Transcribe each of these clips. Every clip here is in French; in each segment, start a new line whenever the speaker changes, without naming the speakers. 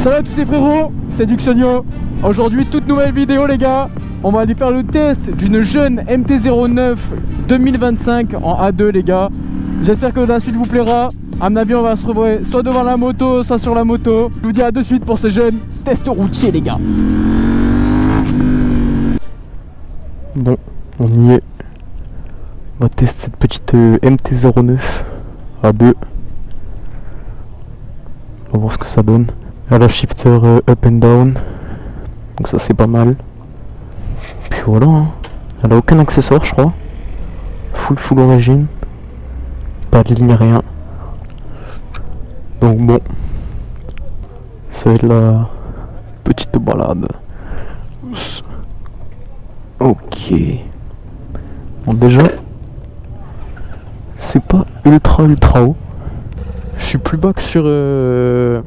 Salut à tous les frérots, c'est Duxonio. Aujourd'hui, toute nouvelle vidéo les gars. On va aller faire le test d'une jeune MT-09 2025 en A2 les gars. J'espère que la suite vous plaira. À mon avis on va se retrouver soit devant la moto, soit sur la moto. Je vous dis à de suite pour ce jeune test routier les gars. Bon, on y est. On va tester cette petite MT-09 A2. On va voir ce que ça donne. Elle a shifter up and down. Donc ça c'est pas mal. Puis voilà hein. Elle a aucun accessoire je crois. Full origine. Pas de ligne rien. Donc bon. Ça va être la petite balade. Ok. Bon déjà. C'est pas ultra haut. Je suis plus bas que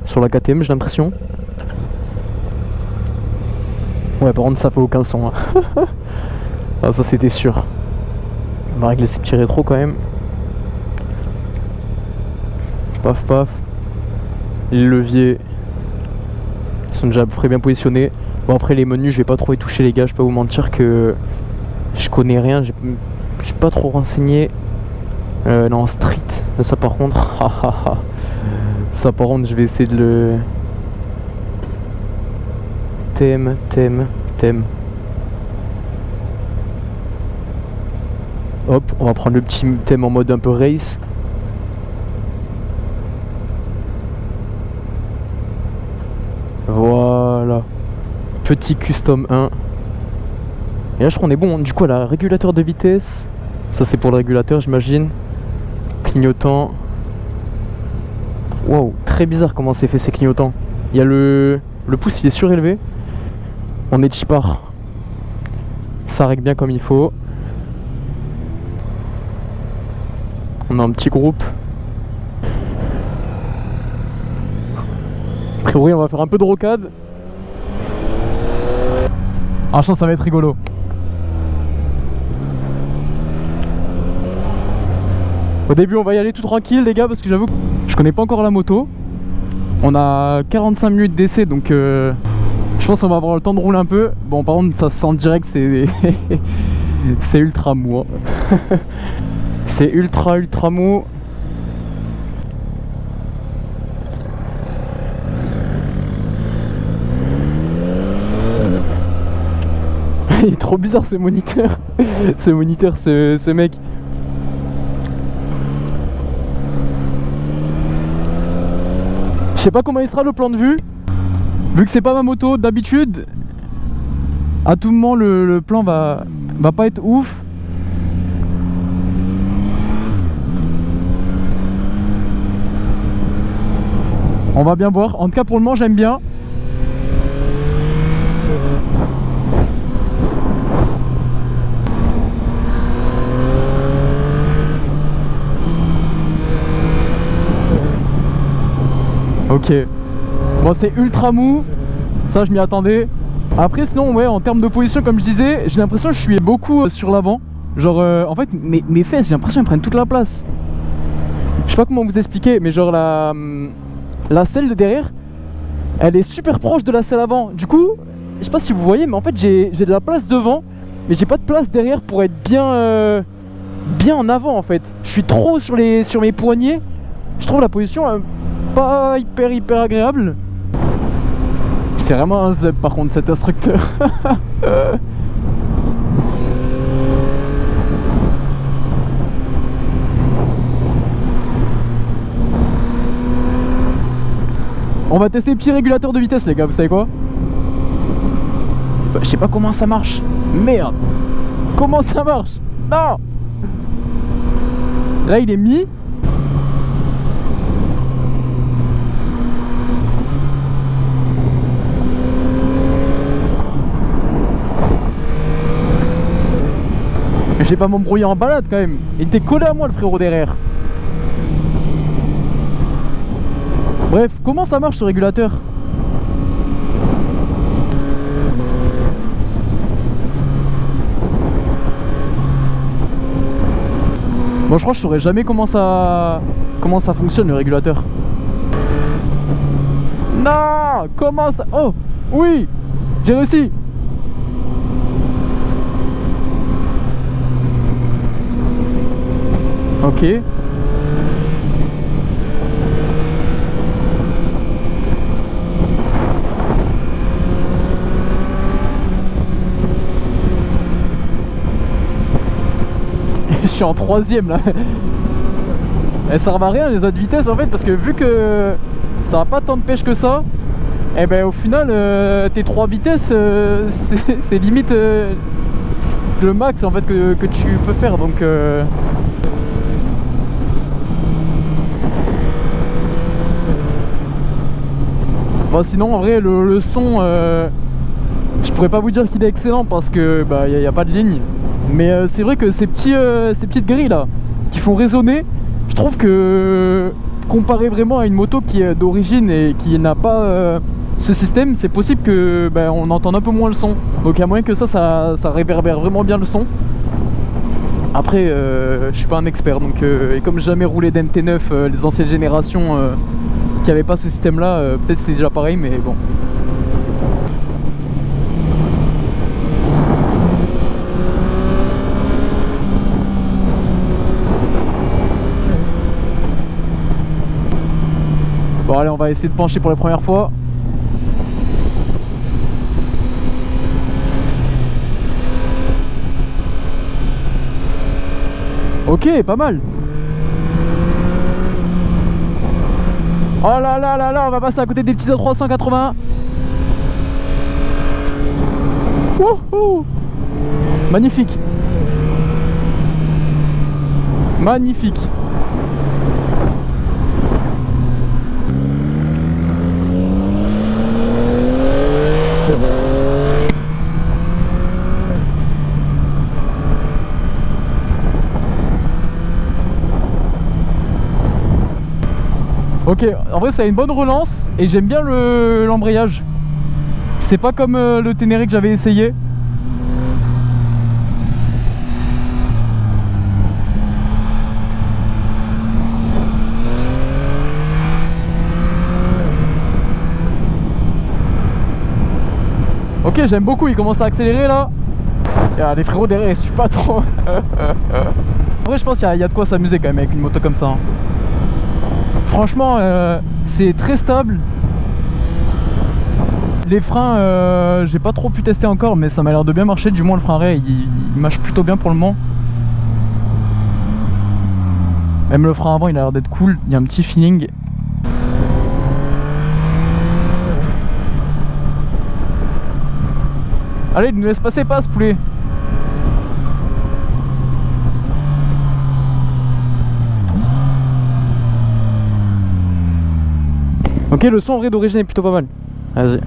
sur la KTM j'ai l'impression. Ouais par contre ça fait aucun son hein. Ah, ça c'était sûr. On va régler ces petits rétros quand même. Paf paf. Les leviers sont déjà à peu près bien positionnés. Bon après les menus je vais pas trop y toucher les gars. Je vais pas vous mentir que je connais rien. Je suis pas trop renseigné. Non street. Ça par contre. Ça par contre je vais essayer de le... Thème. Hop, on va prendre le petit thème en mode un peu race. Voilà. Petit custom 1. Et là je crois qu'on est bon. Du coup elle a un régulateur de vitesse. Ça c'est pour le régulateur j'imagine. Clignotant. Waouh, très bizarre comment c'est fait ces clignotants. Il y a le pouce il est surélevé. On est chipard. Ça règle bien comme il faut. On a un petit groupe. A priori on va faire un peu de rocade. Ah je pense que ça va être rigolo. Au début on va y aller tout tranquille les gars parce que j'avoue que je connais pas encore la moto. On a 45 minutes d'essai donc je pense qu'on va avoir le temps de rouler un peu. Bon par contre ça se sent direct c'est c'est ultra mou hein. C'est ultra mou. Il est trop bizarre ce moniteur. Ce mec. Je sais pas comment il sera le plan de vue. Vu que c'est pas ma moto d'habitude, à tout moment le plan va pas être ouf. On va bien voir. En tout cas pour le moment j'aime bien. Ok. Bon c'est ultra mou. Ça je m'y attendais. Après sinon ouais en termes de position comme je disais, j'ai l'impression que je suis beaucoup sur l'avant. Genre en fait mes fesses j'ai l'impression qu'elles prennent toute la place. Je sais pas comment vous expliquer mais genre la selle de derrière elle est super proche de la selle avant. Du coup je sais pas si vous voyez mais en fait j'ai de la place devant mais j'ai pas de place derrière pour être bien bien en avant en fait. Je suis trop sur mes poignets. Je trouve la position pas hyper agréable. C'est vraiment un zeb par contre cet instructeur. On va tester le petit régulateur de vitesse les gars, vous savez quoi? Je sais pas comment ça marche. Merde. Comment ça marche? Non. Là il est mis. Je vais pas m'embrouiller en balade quand même. Il était collé à moi le frérot derrière. Bref, comment ça marche ce régulateur? Bon je crois que je saurais jamais comment ça fonctionne le régulateur. Non, comment ça? Oh, oui, j'ai réussi. Ok. Je suis en troisième là. Elles servent à rien les autres vitesses en fait, parce que vu que ça a pas tant de pêche que ça, et ben au final tes 3 vitesses c'est limite le max en fait que tu peux faire, donc bon, sinon en vrai le son je pourrais pas vous dire qu'il est excellent parce que bah y a pas de ligne, mais c'est vrai que ces petites grilles là qui font résonner, je trouve que comparé vraiment à une moto qui est d'origine et qui n'a pas ce système, c'est possible que bah, on entende un peu moins le son. Donc il y a moyen que ça réverbère vraiment bien le son. Après je suis pas un expert, donc et comme j'ai jamais roulé d'MT9 les anciennes générations qui avaient pas ce système là, peut-être c'est déjà pareil, mais bon. Bon allez, on va essayer de pencher pour la première fois. Ok, pas mal. Oh là là là là, on va passer à côté des petits A380. Wouhou! Magnifique. Magnifique. Ok, en vrai ça a une bonne relance et j'aime bien l'embrayage. C'est pas comme le Ténéré que j'avais essayé. Ok, j'aime beaucoup, il commence à accélérer là. Et, les frérots derrière ils suivent pas trop. En vrai je pense qu'il y a de quoi s'amuser quand même avec une moto comme ça, hein. Franchement c'est très stable. Les freins j'ai pas trop pu tester encore, mais ça m'a l'air de bien marcher, du moins le frein arrêt il marche plutôt bien pour le moment. Même le frein avant il a l'air d'être cool, il y a un petit feeling. Allez, il nous laisse passer, passe poulet. Ok, le son en vrai d'origine est plutôt pas mal. Vas-y.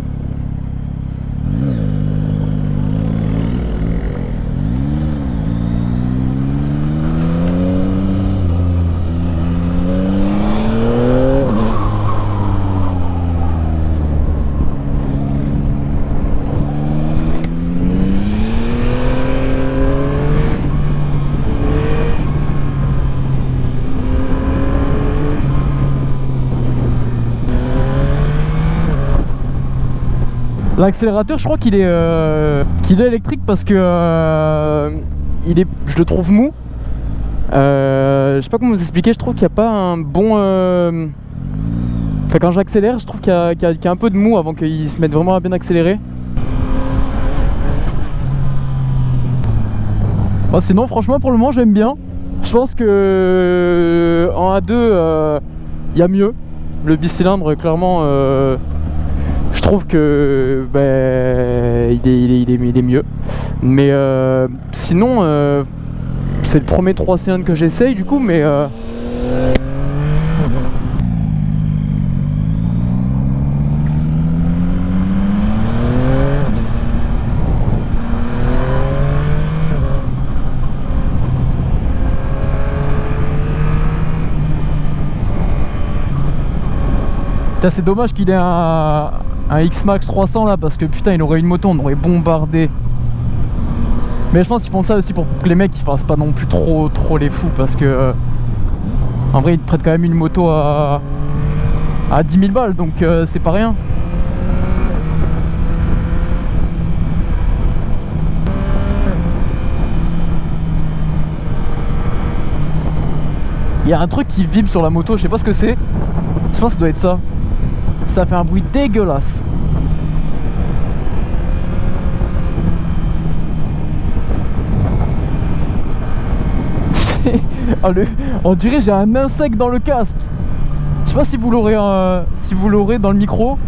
L'accélérateur, je crois qu'il est électrique parce que je le trouve mou. Je sais pas comment vous expliquer, je trouve qu'il n'y a pas un bon... Enfin, quand j'accélère, je trouve qu'il y a un peu de mou avant qu'il se mette vraiment à bien accélérer. Bon, sinon, franchement, pour le moment, j'aime bien. Je pense que en A2, il y a mieux. Le bicylindre, clairement... je trouve que il est mieux, mais sinon c'est le premier 3 cylindres que j'essaye du coup, mais c'est dommage qu'il ait un X-Max 300 là, parce que putain il aurait une moto, on aurait bombardé. Mais je pense qu'ils font ça aussi pour que les mecs ils fassent pas non plus trop les fous, parce que en vrai ils te prêtent quand même une moto à à 10 000 balles, donc c'est pas rien. Il y a un truc qui vibre sur la moto, je sais pas ce que c'est. Je pense que ça doit être ça. Ça fait un bruit dégueulasse. Oh, on dirait j'ai un insecte dans le casque. Je sais pas si vous l'aurez dans le micro.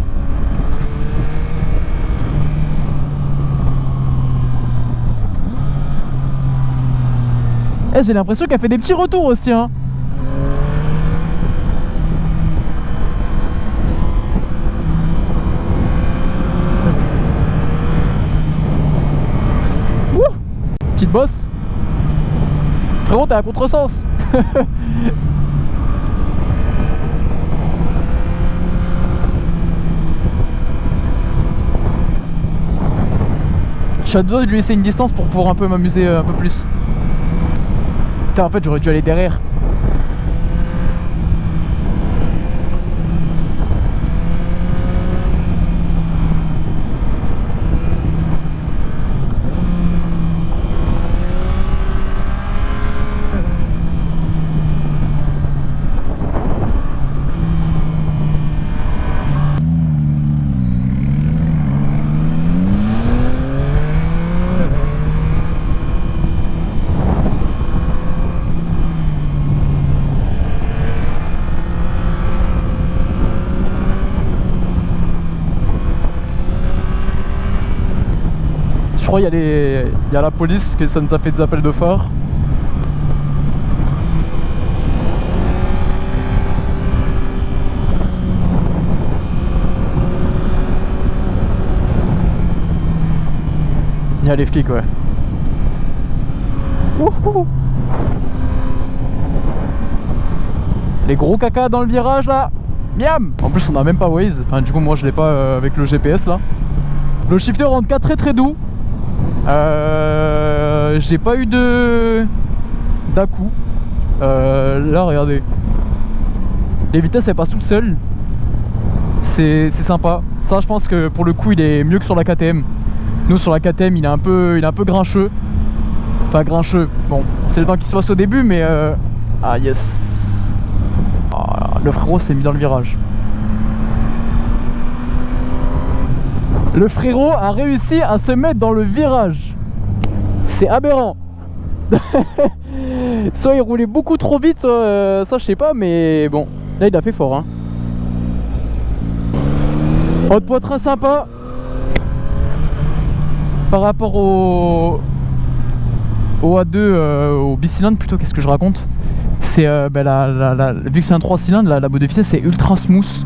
J'ai l'impression qu'elle fait des petits retours aussi, hein. Petite bosse. Frérot, t'es à contresens. Je suis à deux doigts de lui laisser une distance pour pouvoir un peu m'amuser un peu plus. Putain, en fait j'aurais dû aller derrière. Je crois qu'il y a la police, que ça nous a fait des appels de phare. Il y a les flics, ouais. Wouhou. Les gros caca dans le virage là. Miam. En plus on a même pas Waze. Enfin du coup moi je l'ai pas avec le GPS là. Le shifter en tout cas très très doux. J'ai pas eu d'à-coup. Là regardez, les vitesses elles passent toutes seules. C'est sympa. Ça je pense que pour le coup il est mieux que sur la KTM. Nous sur la KTM il est un peu grincheux. Enfin grincheux, bon c'est le temps qui se passe au début mais ah yes. Oh, le frérot s'est mis dans le virage. Le frérot a réussi à se mettre dans le virage. C'est aberrant. Soit il roulait beaucoup trop vite, ça je sais pas, mais bon, là il a fait fort, hein. Haute poitrain sympa. Par rapport au A2, au bicylindre plutôt, qu'est-ce que je raconte? C'est vu que c'est un 3 cylindres, la boîte de vitesse c'est ultra smooth.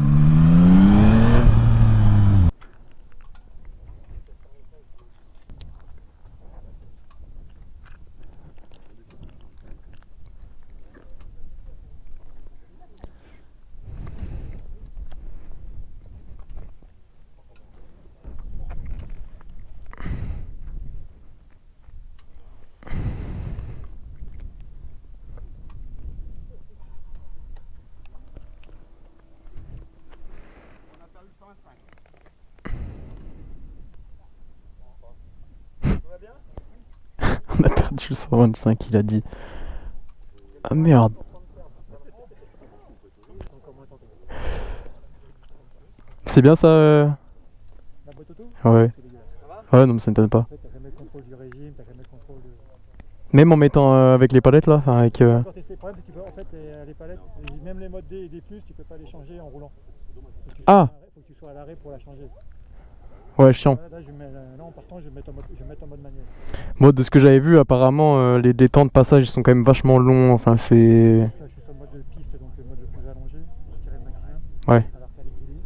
On a perdu le 125, il a dit. Ah merde. C'est bien ça
La boîte auto?
Ouais. Ouais, non mais ça m'étonne pas.
T'as jamais le contrôle du régime, t'as jamais le contrôle de...
Même en mettant avec les palettes là, enfin avec...
Le problème c'est qu'en fait les palettes, même les modes D et D+, tu peux pas les changer en roulant.
Ah.
Faut que tu sois à l'arrêt pour la changer.
Ouais, chiant.
Là en partant je vais mettre en mode manuel.
Moi de ce que j'avais vu apparemment les temps de passage ils sont quand même vachement longs, enfin c'est...
Là je suis sur le mode de piste, donc le mode le plus allongé, je tirais le maximum.
Ouais.
Alors qu'à l'équilibre.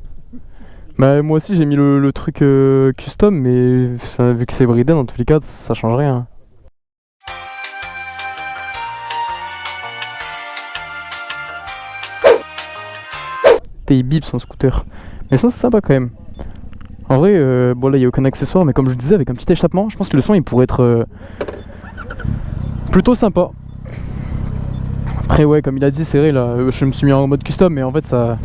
Bah moi aussi j'ai mis le truc custom mais ça, vu que c'est bridé dans tous les cas ça change rien. Il bip son scooter. Mais ça c'est sympa quand même. En vrai, bon là il n'y a aucun accessoire mais comme je le disais avec un petit échappement, je pense que le son il pourrait être plutôt sympa. Après ouais comme il a dit c'est vrai là, je me suis mis en mode custom mais en fait ça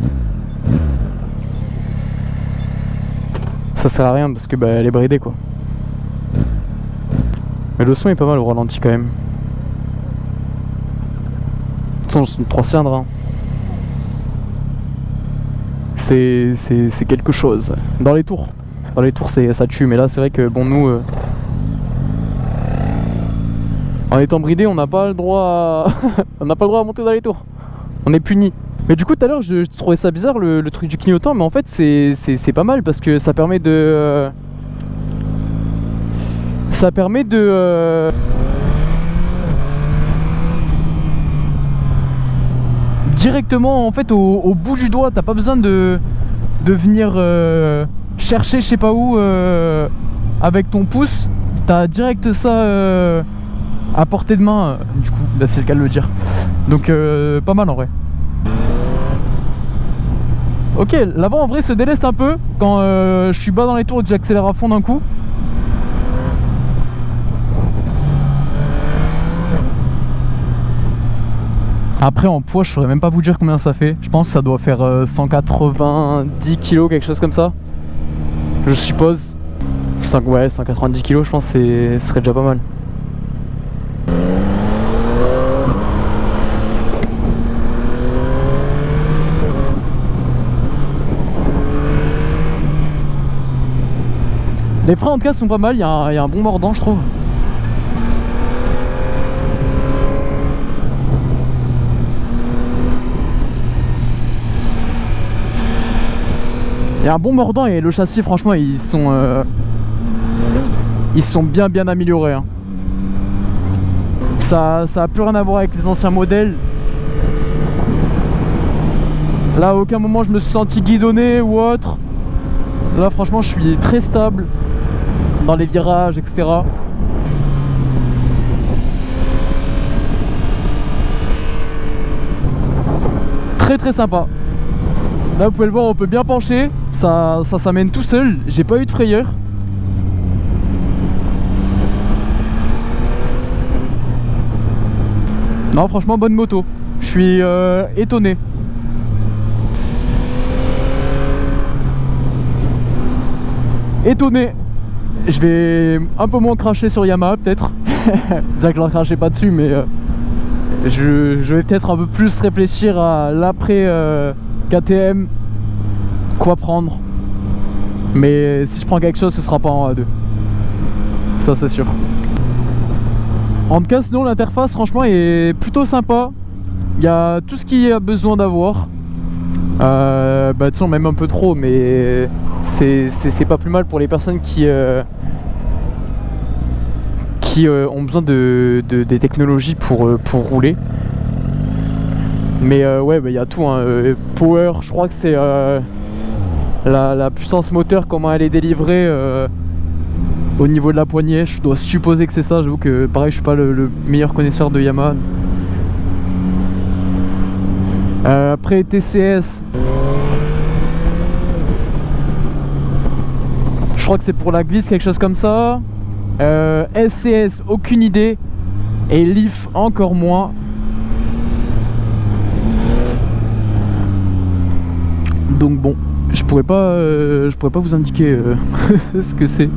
Ça sert à rien parce que bah, elle est bridée quoi. Mais le son est pas mal au ralenti quand même. De toute façon c'est une 3 cylindres hein. C'est quelque chose. Dans les tours ça tue, mais là c'est vrai que bon nous en étant bridé on n'a pas le droit à on n'a pas le droit à monter dans les tours. On est puni. Mais du coup tout à l'heure je trouvais ça bizarre le truc du clignotant, mais en fait c'est pas mal parce que ça permet de directement en fait au bout du doigt, t'as pas besoin de venir chercher je sais pas où avec ton pouce, t'as direct ça à portée de main, du coup bah, c'est le cas de le dire. Donc pas mal en vrai. Ok, l'avant en vrai se déleste un peu quand je suis bas dans les tours et que j'accélère à fond d'un coup. Après en poids je saurais même pas vous dire combien ça fait. Je pense que ça doit faire 190 kg, quelque chose comme ça. Je suppose. Ouais, 190 kg je pense que ce serait déjà pas mal. Les freins en tout cas sont pas mal, il y a un bon mordant je trouve. Il y a un bon mordant et le châssis franchement ils sont bien améliorés hein. Ça a plus rien à voir avec les anciens modèles. Là à aucun moment je me suis senti guidonné ou autre. Là franchement je suis très stable dans les virages etc. Très sympa. Là vous pouvez le voir, on peut bien pencher. Ça s'amène tout seul, j'ai pas eu de frayeur. Non franchement bonne moto. Je suis étonné. Je vais un peu moins cracher sur Yamaha peut-être. Dire que je leur crachais pas dessus, mais je vais peut-être un peu plus réfléchir à l'après KTM. Quoi prendre. Mais si je prends quelque chose, ce sera pas en A2. Ça c'est sûr. En tout cas sinon l'interface franchement est plutôt sympa. Il y a tout ce qu'il y a besoin d'avoir. Bah de toute façon même un peu trop, mais c'est pas plus mal pour les personnes qui ont besoin des technologies pour rouler. Mais ouais bah, y a tout hein. Power, je crois que c'est la puissance moteur, comment elle est délivrée au niveau de la poignée. Je dois supposer que c'est ça. J'avoue que pareil je suis pas le meilleur connaisseur de Yamaha. Après TCS, je crois que c'est pour la glisse, quelque chose comme ça. SCS, aucune idée. Et Leaf, encore moins. Donc bon, je pourrais pas vous indiquer ce que c'est.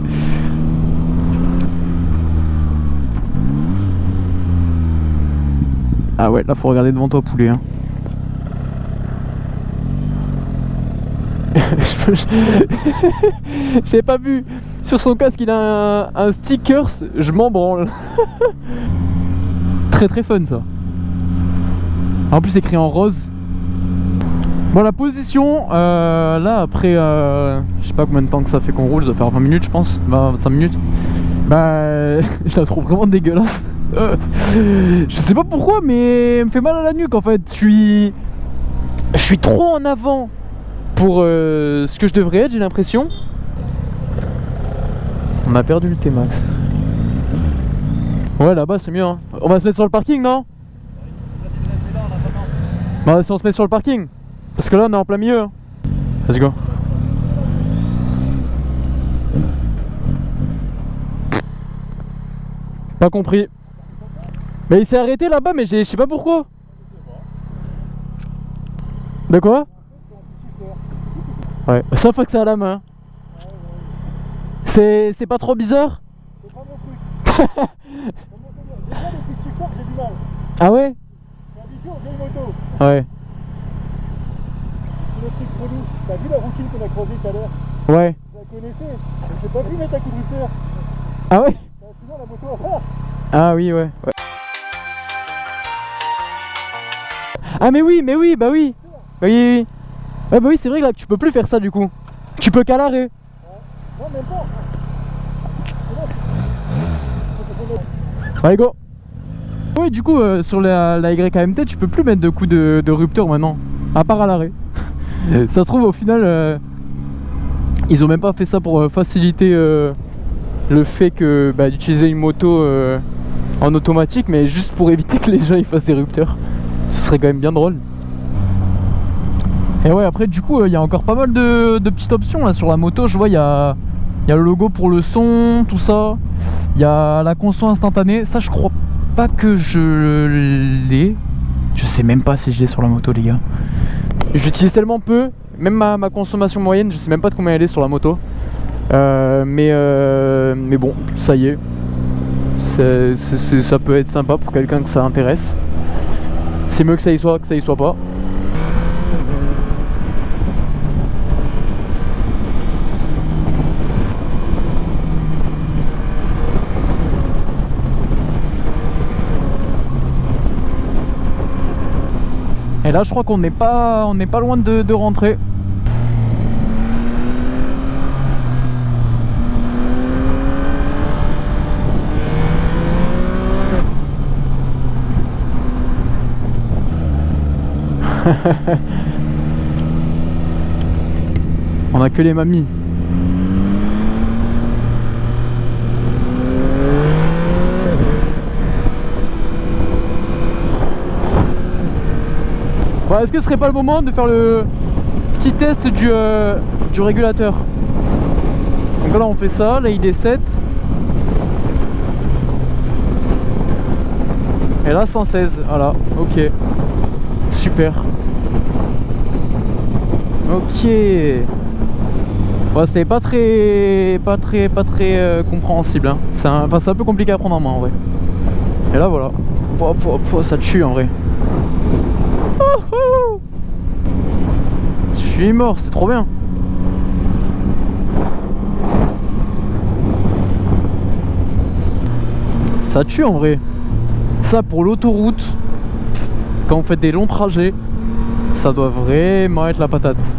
Ah ouais, là faut regarder devant toi poulet hein. J'avais pas vu. Sur son casque il a un sticker, je m'en branle. Très fun ça. En plus écrit en rose. Bon la position là après je sais pas combien de temps que ça fait qu'on roule, ça doit faire 20 minutes je pense, 25 minutes. Bah je la trouve vraiment dégueulasse. Je sais pas pourquoi mais elle me fait mal à la nuque en fait. Je suis trop en avant pour ce que je devrais être, j'ai l'impression. On a perdu le T-Max. Ouais là-bas c'est mieux hein. On va se mettre sur le parking non? Bah si on se met sur le parking. Parce que là on est en plein milieu hein. Let's go. Pas compris. Mais il s'est arrêté là-bas mais je sais pas pourquoi. De quoi? Ouais, sauf que c'est à la main. C'est pas trop bizarre?
C'est pas mon truc. Déjà, depuis que je suis fort, j'ai du mal.
Ah ouais?
Je suis habitué aux vieilles motos.
Ouais.
C'est le truc relou. T'as vu la routine qu'on a creusée tout à l'heure?
Ouais.
Vous la connaissez? J'ai pas pu mettre un coup de rupteur.
Ah ouais?
Sinon la moto va faire.
Ah oui, ouais. Ah mais oui, bah oui. Bah oui, oui. Ouais, bah oui, c'est vrai que là, tu peux plus faire ça du coup. Tu peux qu'à l'arrêt.
Non, même pas.
Allez, go. Oui, du coup, sur la YKMT, tu peux plus mettre de coups de rupteur maintenant. À part à l'arrêt. Ça se trouve, au final, ils ont même pas fait ça pour faciliter le fait que d'utiliser une moto en automatique, mais juste pour éviter que les gens ils fassent des rupteurs. Ce serait quand même bien drôle. Et ouais, après du coup il y a encore pas mal de petites options là sur la moto. Je vois il y a le logo pour le son, tout ça. Il y a la conso instantanée. Ça je crois pas que je l'ai. Je sais même pas si je l'ai sur la moto les gars. J'utilise tellement peu. Même ma consommation moyenne, je sais même pas de combien elle est sur la moto. Mais bon, ça y est. Ça peut être sympa pour quelqu'un que ça intéresse. C'est mieux que ça y soit pas. Et là je crois qu'on n'est pas loin de rentrer. On a que les mamies. Bon, est-ce que ce serait pas le moment de faire le petit test du régulateur? Donc là on fait ça, la ID7. Et là 116, voilà, ok. Super. Ok. Ouais, c'est pas très compréhensible, hein. C'est un peu compliqué à prendre en main en vrai. Et là voilà. Ça tue en vrai. Je suis mort, c'est trop bien. Ça tue en vrai. Ça pour l'autoroute, quand vous faites des longs trajets, ça doit vraiment être la patate.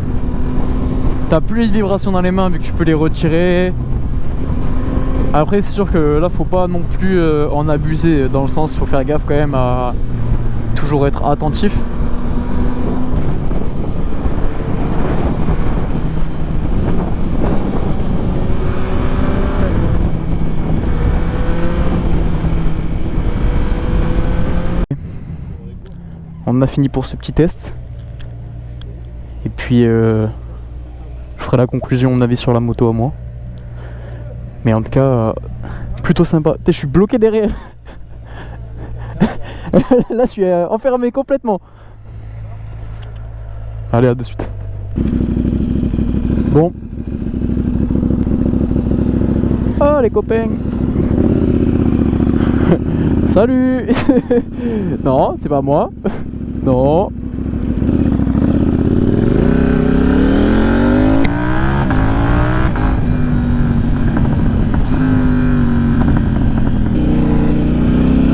T'as plus les vibrations dans les mains vu que tu peux les retirer. Après c'est sûr que là faut pas non plus en abuser, dans le sens faut faire gaffe quand même à toujours être attentif. On a fini pour ce petit test. Et puis je ferai la conclusion, mon avis sur la moto à moi. Mais en tout cas, plutôt sympa. Je suis bloqué derrière. Là, je suis enfermé complètement. Allez, à de suite. Bon. Ah, les copains. Salut. Non, c'est pas moi. Non.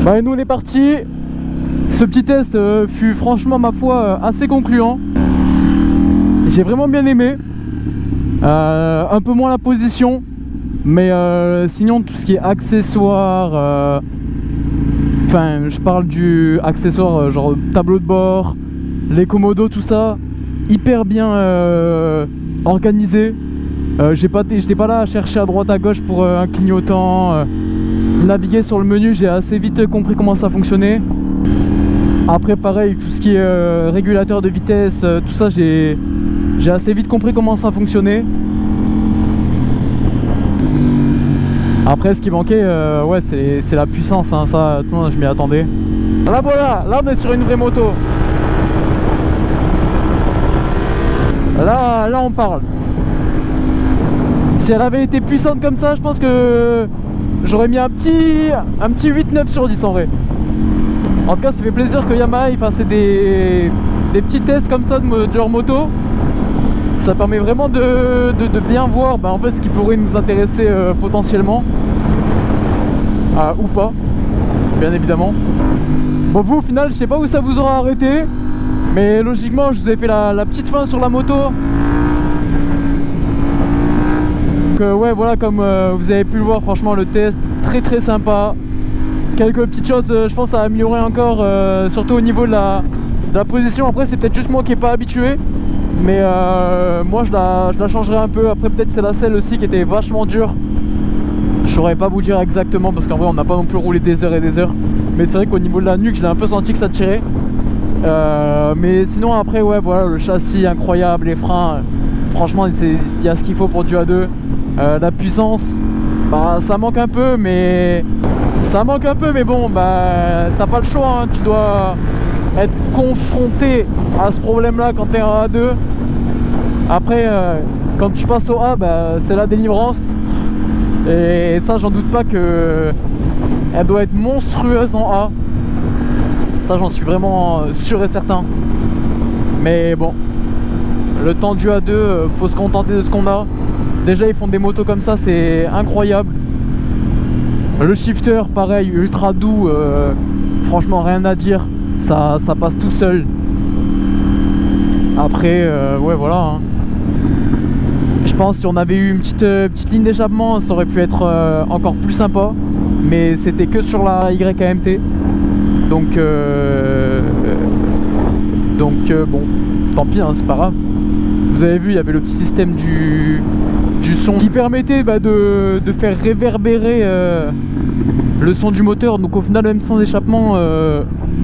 Bah et nous on est parti. Ce petit test fut franchement ma foi assez concluant. J'ai vraiment bien aimé. Un peu moins la position, mais sinon tout ce qui est accessoires, enfin je parle du accessoire genre tableau de bord, les commodos, tout ça, hyper bien organisé. J'étais pas là à chercher à droite à gauche pour un clignotant. Naviguer sur le menu, j'ai assez vite compris comment ça fonctionnait. Après pareil, tout ce qui est régulateur de vitesse, tout ça j'ai assez vite compris comment ça fonctionnait. Après ce qui manquait, ouais c'est la puissance, hein, ça attends, je m'y attendais. Là voilà, là on est sur une vraie moto. Là on parle. Si elle avait été puissante comme ça, je pense que j'aurais mis un petit 8-9 sur 10 en vrai. En tout cas, ça fait plaisir que Yamaha il fasse des petits tests comme ça de leur moto. Ça permet vraiment de bien voir en fait ce qui pourrait nous intéresser potentiellement. Ou pas, bien évidemment. Bon, vous au final, je sais pas où ça vous aura arrêté, mais logiquement, je vous ai fait la petite fin sur la moto. Donc ouais, voilà, comme vous avez pu le voir, franchement le test très sympa. Quelques petites choses, je pense, à améliorer encore, surtout au niveau de la position. Après, c'est peut-être juste moi qui n'ai pas habitué, mais moi je la changerai un peu. Après, peut-être c'est la selle aussi qui était vachement dure. Je saurais pas vous dire exactement parce qu'en vrai on n'a pas non plus roulé des heures et des heures. Mais c'est vrai qu'au niveau de la nuque, je l'ai un peu senti que ça tirait. Mais sinon après, ouais, voilà, le châssis incroyable, les freins, franchement il y a ce qu'il faut pour du A2. La puissance, ça manque un peu, mais bon, t'as pas le choix, hein. Tu dois être confronté à ce problème là quand t'es en A2. Après quand tu passes au A, c'est la délivrance. Et ça, j'en doute pas que elle doit être monstrueuse en A. Ça, j'en suis vraiment sûr et certain. Mais bon, le temps du A2, faut se contenter de ce qu'on a. Déjà, ils font des motos comme ça, c'est incroyable. Le shifter, pareil, ultra doux. Franchement, rien à dire. Ça passe tout seul. Après, ouais, voilà. Hein. Je pense si on avait eu une petite ligne d'échappement, ça aurait pu être encore plus sympa. Mais c'était que sur la YAMT. Donc bon, tant pis, hein, c'est pas grave. Vous avez vu, il y avait le petit système du son qui permettait de faire réverbérer le son du moteur. Donc au final, même sans échappement,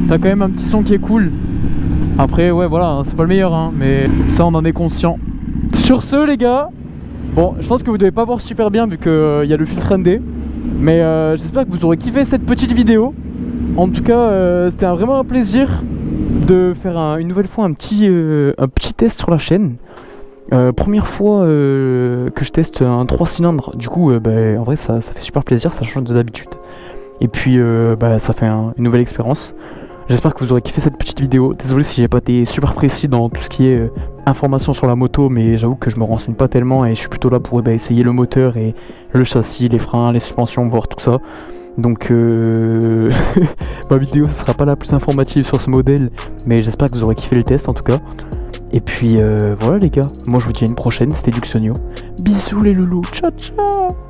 t'as quand même un petit son qui est cool. Après, ouais, voilà, hein, c'est pas le meilleur, hein, mais ça, on en est conscient. Sur ce, les gars, bon, je pense que vous devez pas voir super bien vu qu'il y a le filtre ND. Mais j'espère que vous aurez kiffé cette petite vidéo. En tout cas, c'était vraiment un plaisir de faire une nouvelle fois un petit test sur la chaîne. Première fois que je teste un 3 cylindres. Du coup, en vrai, ça fait super plaisir, ça change de d'habitude. Et puis, ça fait une nouvelle expérience. J'espère que vous aurez kiffé cette petite vidéo. Désolé si j'ai pas été super précis dans tout ce qui est information sur la moto, mais j'avoue que je me renseigne pas tellement et je suis plutôt là pour essayer le moteur et le châssis, les freins, les suspensions, voir tout ça. Donc ma vidéo ce sera pas la plus informative sur ce modèle, mais j'espère que vous aurez kiffé le test en tout cas. Et puis voilà les gars, moi je vous dis à une prochaine, c'était Duxonio. Bisous les loulous, ciao ciao.